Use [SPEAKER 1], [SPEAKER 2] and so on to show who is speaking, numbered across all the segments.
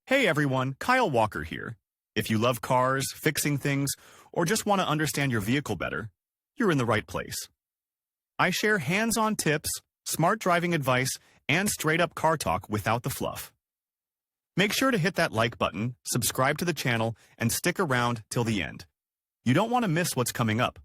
[SPEAKER 1] Hey everyone, Kyle Walker here. If you love cars, fixing things, or just want to understand your vehicle better, you're in the right place. I share hands-on tips, smart driving advice, and straight-up car talk without the fluff. Make sure to hit that like button, subscribe to the channel, and stick around till the end. You don't want to miss what's coming up.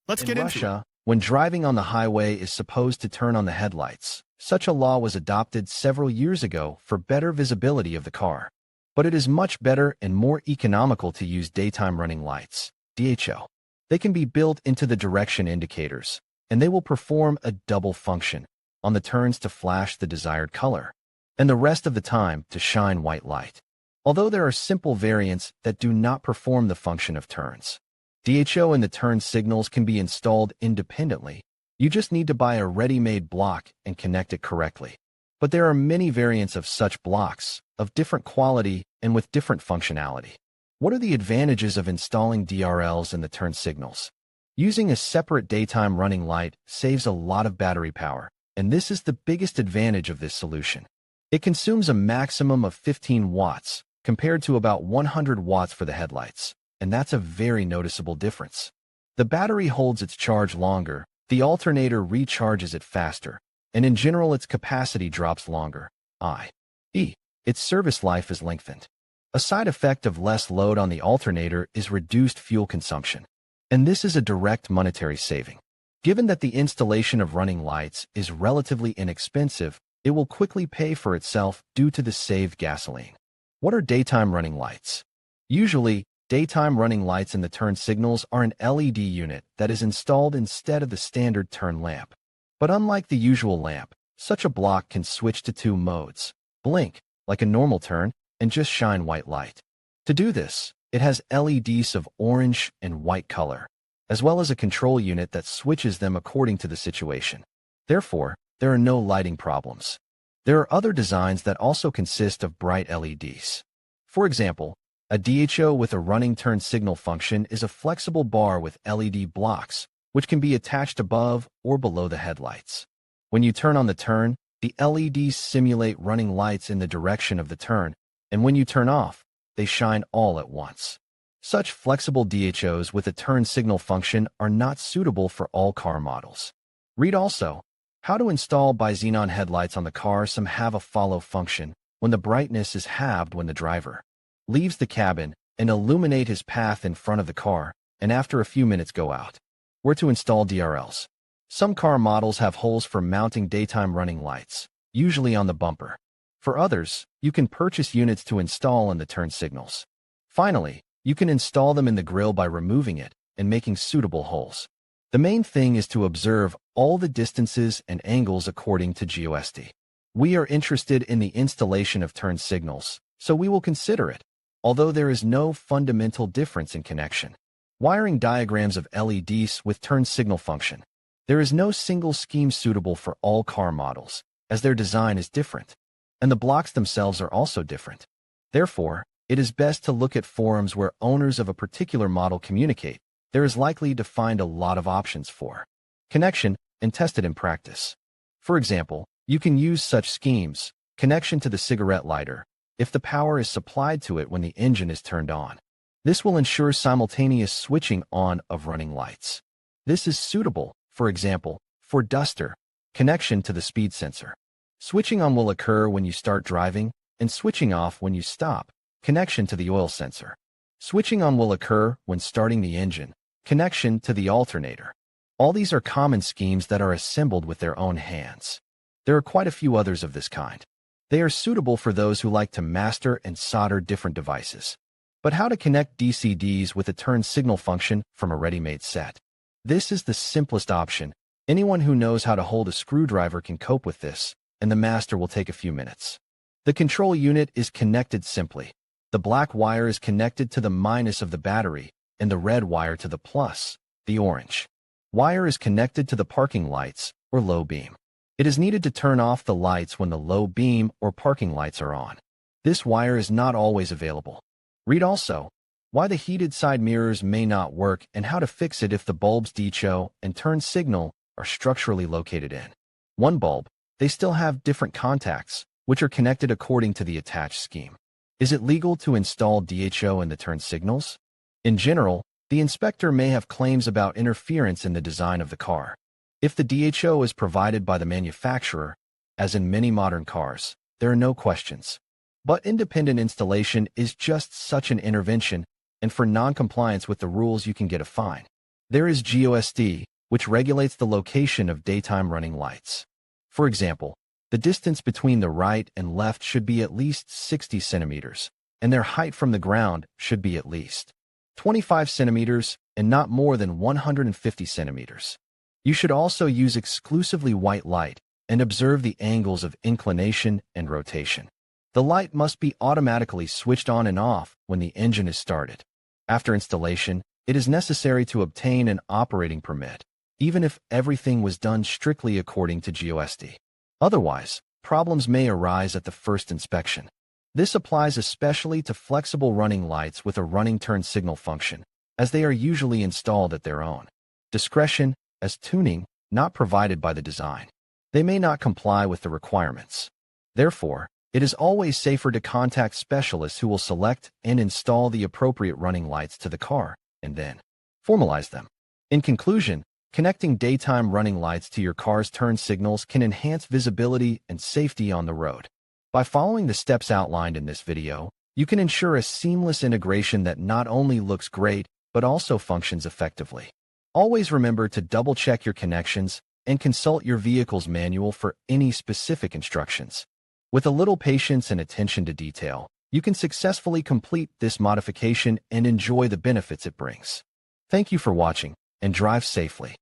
[SPEAKER 1] Let's get
[SPEAKER 2] In
[SPEAKER 1] into it.
[SPEAKER 2] Russia, when driving on the highway is supposed to turn on the headlights, such a law was adopted several years ago for better visibility of the car. But it is much better and more economical to use daytime running lights, DHL. They can be built into the direction indicators, and they will perform a double function, on the turns to flash the desired color, and the rest of the time to shine white light. Although there are simple variants that do not perform the function of turns, DHO and the turn signals can be installed independently. You just need to buy a ready-made block and connect it correctly. But there are many variants of such blocks, of different quality and with different functionality. What are the advantages of installing DRLs in the turn signals? Using a separate daytime running light saves a lot of battery power, and this is the biggest advantage of this solution. It consumes a maximum of 15 watts, compared to about 100 watts for the headlights, and that's a very noticeable difference. The battery holds its charge longer, the alternator recharges it faster, and in general its capacity drops longer, i.e., its service life is lengthened. A side effect of less load on the alternator is reduced fuel consumption, and this is a direct monetary saving. Given that the installation of running lights is relatively inexpensive, it will quickly pay for itself due to the saved gasoline. What are daytime running lights? Usually, daytime running lights in the turn signals are an LED unit that is installed instead of the standard turn lamp. But unlike the usual lamp, such a block can switch to two modes: blink, like a normal turn, and just shine white light. To do this, it has LEDs of orange and white color, as well as a control unit that switches them according to the situation. Therefore, there are no lighting problems. There are other designs that also consist of bright LEDs. For example, a DHO with a running turn signal function is a flexible bar with LED blocks, which can be attached above or below the headlights. When you turn on the turn, the LEDs simulate running lights in the direction of the turn, and when you turn off, they shine all at once. Such flexible DHOs with a turn signal function are not suitable for all car models. Read also, how to install bi-xenon headlights on the car. Some have a follow function when the brightness is halved when the driver leaves the cabin and illuminate his path in front of the car, and after a few minutes go out. Where to install DRLs? Some car models have holes for mounting daytime running lights, usually on the bumper. For others, you can purchase units to install in the turn signals. Finally, you can install them in the grille by removing it and making suitable holes. The main thing is to observe all the distances and angles according to GOST. We are interested in the installation of turn signals, so we will consider it, although there is no fundamental difference in connection. Wiring diagrams of LEDs with turn signal function. There is no single scheme suitable for all car models, as their design is different, and the blocks themselves are also different. Therefore, it is best to look at forums where owners of a particular model communicate. There is likely to find a lot of options for connection and test it in practice. For example, you can use such schemes: connection to the cigarette lighter, if the power is supplied to it when the engine is turned on. This will ensure simultaneous switching on of running lights. This is suitable, for example, for duster, connection to the speed sensor. Switching on will occur when you start driving, and switching off when you stop, connection to the oil sensor. Switching on will occur when starting the engine, connection to the alternator. All these are common schemes that are assembled with their own hands. There are quite a few others of this kind. They are suitable for those who like to master and solder different devices. But how to connect DCDs with a turn signal function from a ready-made set? This is the simplest option. Anyone who knows how to hold a screwdriver can cope with this, and the master will take a few minutes. The control unit is connected simply. The black wire is connected to the minus of the battery, and the red wire to the plus, the orange. Wire is connected to the parking lights, or low beam. It is needed to turn off the lights when the low beam or parking lights are on. This wire is not always available. Read also, why the heated side mirrors may not work and how to fix it if the bulb's DHO and turn signal are structurally located in one bulb. They still have different contacts, which are connected according to the attached scheme. Is it legal to install DHO in the turn signals? In general, the inspector may have claims about interference in the design of the car. If the DHO is provided by the manufacturer, as in many modern cars, there are no questions. But independent installation is just such an intervention, and for non-compliance with the rules you can get a fine. There is GOSD, which regulates the location of daytime running lights. For example, the distance between the right and left should be at least 60 centimeters, and their height from the ground should be at least 25 centimeters and not more than 150 centimeters. You should also use exclusively white light and observe the angles of inclination and rotation. The light must be automatically switched on and off when the engine is started. After installation, it is necessary to obtain an operating permit, even if everything was done strictly according to GOSD. Otherwise, problems may arise at the first inspection. This applies especially to flexible running lights with a running turn signal function, as they are usually installed at their own discretion as tuning not provided by the design. They may not comply with the requirements. Therefore, it is always safer to contact specialists who will select and install the appropriate running lights to the car and then formalize them. In conclusion, connecting daytime running lights to your car's turn signals can enhance visibility and safety on the road. By following the steps outlined in this video, you can ensure a seamless integration that not only looks great, but also functions effectively. Always remember to double-check your connections and consult your vehicle's manual for any specific instructions. With a little patience and attention to detail, you can successfully complete this modification and enjoy the benefits it brings. Thank you for watching, and drive safely.